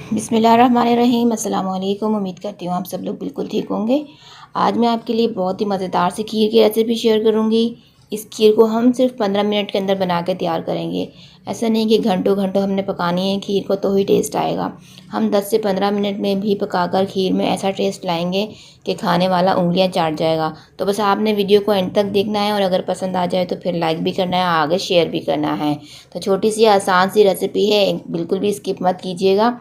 बिस्मिल्लाहिर्रहमानिर्रहीम। अस्सलाम वालेकुम। उम्मीद करती हूँ आप सब लोग बिल्कुल ठीक होंगे। आज मैं आपके लिए बहुत ही मज़ेदार सी खीर की रेसिपी शेयर करूँगी। इस खीर को हम सिर्फ 15 मिनट के अंदर बना के तैयार करेंगे। ऐसा नहीं कि घंटों घंटों हमने पकानी है खीर को तो ही टेस्ट आएगा। हम 10 से 15 मिनट में भी पकाकर खीर में ऐसा टेस्ट लाएंगे कि खाने वाला उंगलियां चाट जाएगा। तो बस आपने वीडियो को एंड तक देखना है और अगर पसंद आ जाए तो फिर लाइक भी करना है, आगे शेयर भी करना है। तो छोटी सी आसान सी रेसिपी है, बिल्कुल भी स्किप मत कीजिएगा।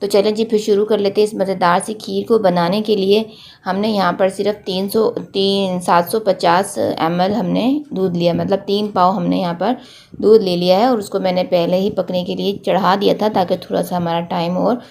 तो चलें जी, फिर शुरू कर लेते हैं। इस मज़ेदार सी खीर को बनाने के लिए हमने यहाँ पर सिर्फ 750 ml हमने दूध लिया, मतलब 3 पाव हमने यहाँ पर दूध ले लिया है और उसको मैंने पहले ही पकने के लिए चढ़ा दिया था ताकि थोड़ा सा हमारा टाइम और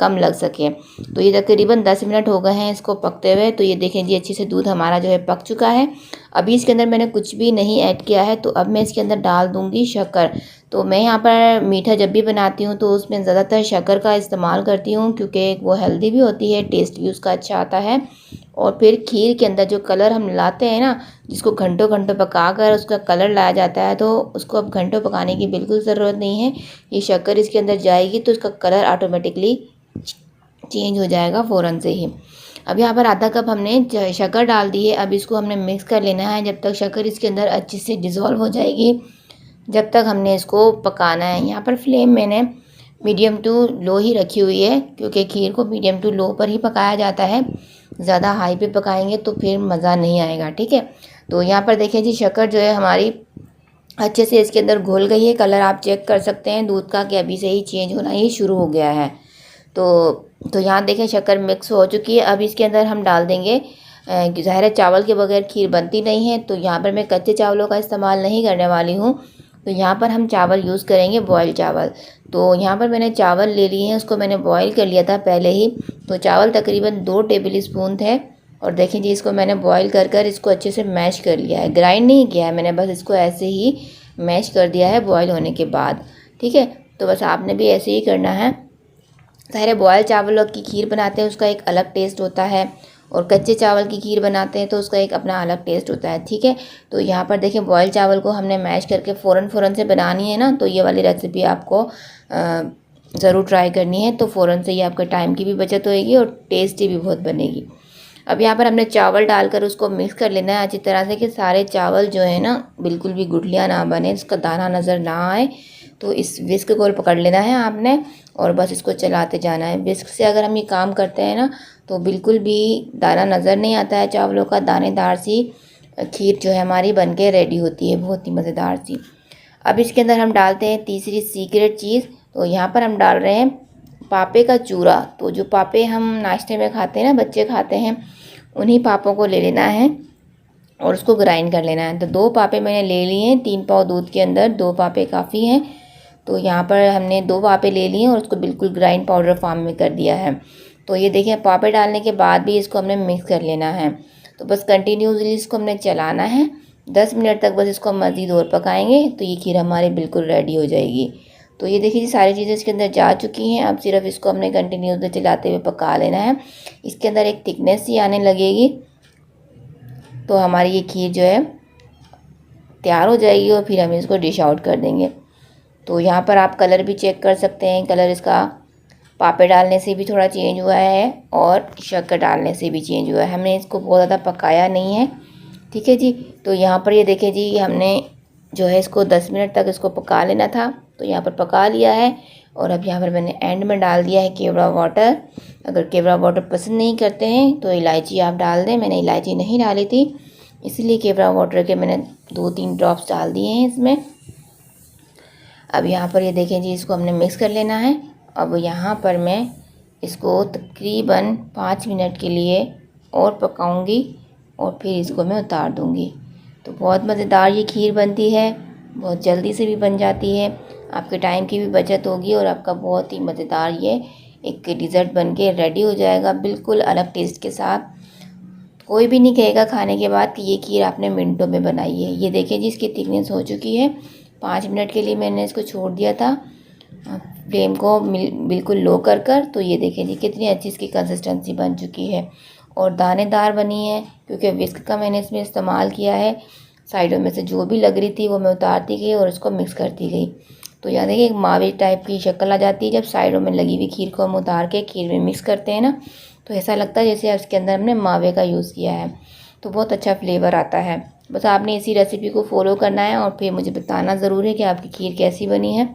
कम लग सके। तो ये तकरीबन 10 मिनट हो गए हैं इसको पकते हुए। तो ये देखें जी, अच्छे से दूध हमारा जो है पक चुका है। अभी इसके अंदर मैंने कुछ भी नहीं ऐड किया है। तो अब मैं इसके अंदर डाल दूँगी शक्कर। तो मैं यहाँ पर मीठा जब भी बनाती हूँ तो उसमें ज़्यादातर शक्कर का इस्तेमाल करती हूँ क्योंकि वो हेल्दी भी होती है, टेस्ट भी उसका अच्छा आता है। और फिर खीर के अंदर जो कलर हम लाते हैं ना, जिसको घंटों घंटों पका कर उसका कलर लाया जाता है, तो उसको अब घंटों पकाने की बिल्कुल ज़रूरत नहीं है। ये शक्कर इसके अंदर जाएगी तो उसका कलर ऑटोमेटिकली चेंज हो जाएगा फ़ौरन से ही। अब यहाँ पर आधा कप हमने शक्कर डाल दी है। अब इसको हमने मिक्स कर लेना है जब तक शक्कर इसके अंदर अच्छे से डिज़ोल्व हो जाएगी, जब तक हमने इसको पकाना है। यहाँ पर फ्लेम मैंने मीडियम टू लो ही रखी हुई है क्योंकि खीर को मीडियम टू लो पर ही पकाया जाता है। ज़्यादा हाई पे पकाएंगे तो फिर मज़ा नहीं आएगा, ठीक है। तो यहाँ पर देखिए जी, शक्कर जो है हमारी अच्छे से इसके अंदर घुल गई है। कलर आप चेक कर सकते हैं दूध का कि अभी से ही चेंज होना ही शुरू हो गया है। तो यहाँ देखें शक्कर मिक्स हो चुकी है। अब इसके अंदर हम डाल देंगे, ज़ाहिर है चावल के बगैर खीर बनती नहीं है, तो यहाँ पर मैं कच्चे चावलों का इस्तेमाल नहीं करने वाली हूँ। तो यहाँ पर हम चावल यूज़ करेंगे, बॉयल चावल। तो यहाँ पर मैंने चावल ले लिए हैं, उसको मैंने बॉयल कर लिया था पहले ही। तो चावल तकरीबन 2 टेबल स्पून थे। और देखें जी, इसको मैंने बॉयल कर कर इसको अच्छे से मैश कर लिया है, ग्राइंड नहीं किया है मैंने, बस इसको ऐसे ही मैश कर दिया है बॉयल होने के बाद, ठीक है। तो बस आपने भी ऐसे ही करना है। सारे बॉयल चावलों की खीर बनाते हैं उसका एक अलग टेस्ट होता है, और कच्चे चावल की खीर बनाते हैं तो उसका एक अपना अलग टेस्ट होता है, ठीक है। तो यहाँ पर देखें बॉयल चावल को हमने मैश करके फ़ौरन से बनानी है ना, तो ये वाली रेसिपी आपको ज़रूर ट्राई करनी है। तो फ़ौरन से ही आपके टाइम की भी बचत होएगी और टेस्टी भी बहुत बनेगी। अब यहाँ पर हमने चावल डालकर उसको मिक्स कर लेना है अच्छी तरह से कि सारे चावल जो है ना बिल्कुल भी गुठलियाँ ना बने, इसका दाना नज़र ना आए। तो इस विस्क को पकड़ लेना है आपने और बस इसको चलाते जाना है। विस्क से अगर हम ये काम करते हैं ना तो बिल्कुल भी दाना नज़र नहीं आता है चावलों का, दानेदार सी खीर जो है हमारी बनके रेडी होती है, बहुत ही मज़ेदार सी। अब इसके अंदर हम डालते हैं तीसरी सीक्रेट चीज़। तो यहाँ पर हम डाल रहे हैं पापे का चूरा। तो जो पापे हम नाश्ते में खाते हैं ना, बच्चे खाते हैं, उन्हीं पापों को ले लेना है और उसको ग्राइंड कर लेना है। तो 2 पापे मैंने ले लिए हैं, 3 पाव दूध के अंदर 2 पापे काफ़ी हैं। तो यहाँ पर हमने 2 पापे ले लिए और उसको बिल्कुल ग्राइंड पाउडर फॉर्म में कर दिया है। तो ये देखिए, पापे डालने के बाद भी इसको हमने मिक्स कर लेना है। तो बस कंटिन्यूसली इसको हमने चलाना है 10 मिनट तक, बस इसको मज़ीद और पकाएंगे तो ये खीर हमारी बिल्कुल रेडी हो जाएगी। तो ये देखिए जी, सारी चीज़ें इसके अंदर जा चुकी हैं। अब सिर्फ इसको हमने कंटिन्यूसली चलाते हुए पका लेना है। इसके अंदर एक थिकनेस सी आने लगेगी तो हमारी ये खीर जो है तैयार हो जाएगी और फिर हम इसको डिश आउट कर देंगे। तो यहाँ पर आप कलर भी चेक कर सकते हैं, कलर इसका पापे डालने से भी थोड़ा चेंज हुआ है और शक्कर डालने से भी चेंज हुआ है। हमने इसको बहुत ज़्यादा पकाया नहीं है, ठीक है जी। तो यहाँ पर ये देखें जी, हमने जो है इसको 10 मिनट तक इसको पका लेना था, तो यहाँ पर पका लिया है। और अब यहाँ पर मैंने एंड में डाल दिया है केवड़ा वाटर। अगर केवड़ा वाटर पसंद नहीं करते हैं तो इलायची आप डाल दें, मैंने इलायची नहीं डाली थी इसलिए केवड़ा वाटर के मैंने 2-3 ड्रॉप्स डाल दिए हैं इसमें। अब यहाँ पर ये देखें जी, इसको हमने मिक्स कर लेना है। अब यहाँ पर मैं इसको तकरीबन 5 मिनट के लिए और पकाऊंगी और फिर इसको मैं उतार दूंगी। तो बहुत मज़ेदार ये खीर बनती है, बहुत जल्दी से भी बन जाती है, आपके टाइम की भी बचत होगी और आपका बहुत ही मज़ेदार ये एक डिज़र्ट बन के रेडी हो जाएगा, बिल्कुल अलग टेस्ट के साथ। कोई भी नहीं कहेगा खाने के बाद कि ये खीर आपने मिनटों में बनाई है। ये देखिए जी, इसकी थिकनेस हो चुकी है। 5 मिनट के लिए मैंने इसको छोड़ दिया था फ्लेम को बिल्कुल लो कर कर। तो ये देखें जी, कितनी अच्छी इसकी कंसिस्टेंसी बन चुकी है और दानेदार बनी है क्योंकि विस्क का मैंने इसमें इस्तेमाल किया है। साइडों में से जो भी लग रही थी वो मैं उतारती गई और उसको मिक्स करती गई। तो यहाँ देखिए एक मावे टाइप की शक्ल आ जाती है जब साइडों में लगी हुई खीर को हम उतार के खीर में मिक्स करते हैं ना, तो ऐसा लगता है जैसे उसके अंदर हमने मावे का यूज़ किया है। तो बहुत अच्छा फ्लेवर आता है। बस आपने इसी रेसिपी को फॉलो करना है और फिर मुझे बताना ज़रूर है कि आपकी खीर कैसी बनी है।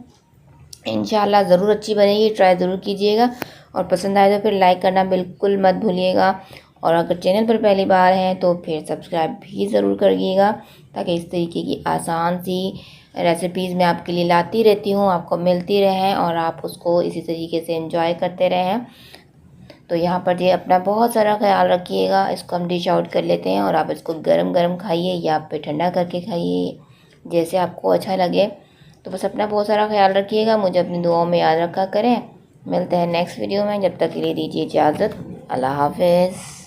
इंशाल्लाह ज़रूर अच्छी बनेगी, ट्राई ज़रूर कीजिएगा और पसंद आए तो फिर लाइक करना बिल्कुल मत भूलिएगा। और अगर चैनल पर पहली बार हैं तो फिर सब्सक्राइब भी ज़रूर करिएगा, ताकि इस तरीके की आसान सी रेसिपीज़ मैं आपके लिए लाती रहती हूँ, आपको मिलती रहें और आप उसको इसी तरीके से एंजॉय करते रहें। तो यहाँ पर ये अपना बहुत सारा ख्याल रखिएगा। इसको हम डिश आउट कर लेते हैं और आप इसको गरम गरम खाइए या फिर ठंडा करके खाइए, जैसे आपको अच्छा लगे। तो बस अपना बहुत सारा ख्याल रखिएगा, मुझे अपनी दुआओं में याद रखा करें। मिलते हैं नेक्स्ट वीडियो में, जब तक के लिए दीजिए इजाज़त। अल्लाह हाफ़िज़।